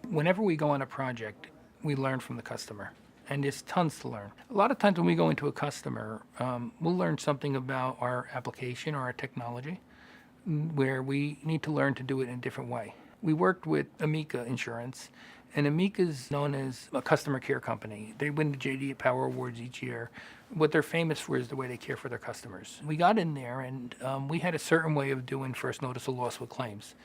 Whenever we go on a project, we learn from the customer, and there's tons to learn. A lot of times when we go into a customer, we'll learn something about our application or our technology where we need to learn to do it in a different way. We worked with Amica Insurance, and Amica is known as a customer care company. They win the JD Power Awards each year. What they're famous for is the way they care for their customers. We got in there, and we had a certain way of doing first notice of loss with claims.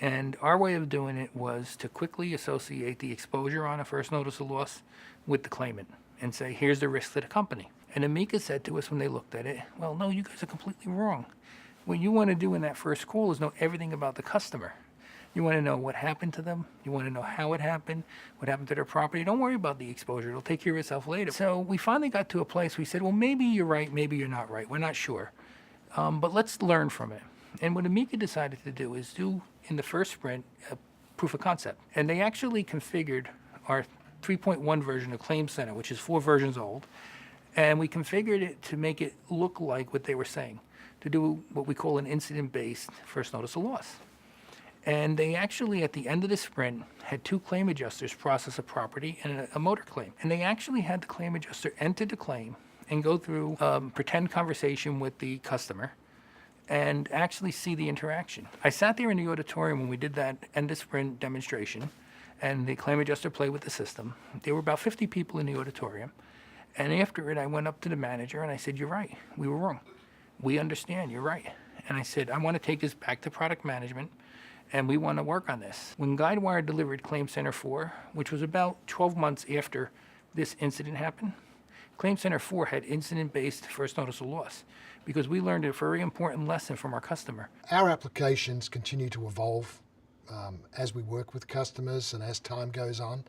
And our way of doing it was to quickly associate the exposure on a first notice of loss with the claimant and say, here's the risk to the company. And Amica said to us when they looked at it, well, no, you guys are completely wrong. What you want to do in that first call is know everything about the customer. You want to know what happened to them. You want to know how it happened, what happened to their property. Don't worry about the exposure. It'll take care of itself later. So we finally got to a place we said, well, maybe you're right, maybe you're not right. We're not sure. But let's learn from it. And what Amica decided to do is do, in the first sprint, a proof of concept. And they actually configured our 3.1 version of Claim Center, which is 4 versions old. And we configured it to make it look like what they were saying, to do what we call an incident-based first notice of loss. And they actually, at the end of the sprint, had 2 claim adjusters process a property and a motor claim. And they actually had the claim adjuster enter the claim and go through pretend conversation with the customer and actually see the interaction. I sat there in the auditorium when we did that end of sprint demonstration, and the claim adjuster played with the system. There were about 50 people in the auditorium. And after it, I went up to the manager and I said, you're right, we were wrong. We understand, you're right. And I said, I want to take this back to product management, and we want to work on this. When Guidewire delivered Claim Center 4, which was about 12 months after this incident happened, Claim Center 4 had incident-based first notice of loss because we learned a very important lesson from our customer. Our applications continue to evolve as we work with customers and as time goes on.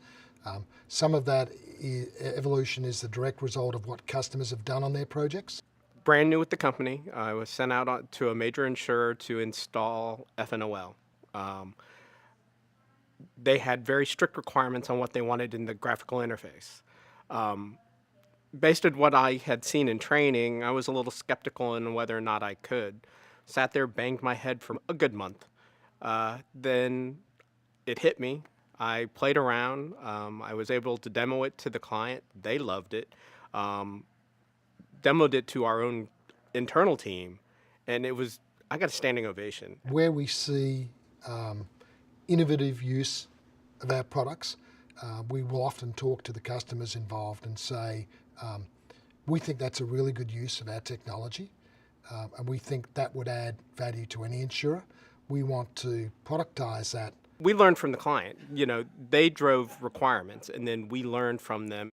Some of that evolution is the direct result of what customers have done on their projects. Brand new with the company. I was sent out to a major insurer to install FNOL. They had very strict requirements on what they wanted in the graphical interface. Based on what I had seen in training, I was a little skeptical on whether or not I could. Sat there, banged my head for a good month. Then it hit me. I played around. I was able to demo it to the client. They loved it. Demoed it to our own internal team, and I got a standing ovation. Where we see innovative use of our products, we will often talk to the customers involved and say, we think that's a really good use of our technology, and we think that would add value to any insurer. We want to productize that. We learned from the client. You know, they drove requirements, and then we learned from them.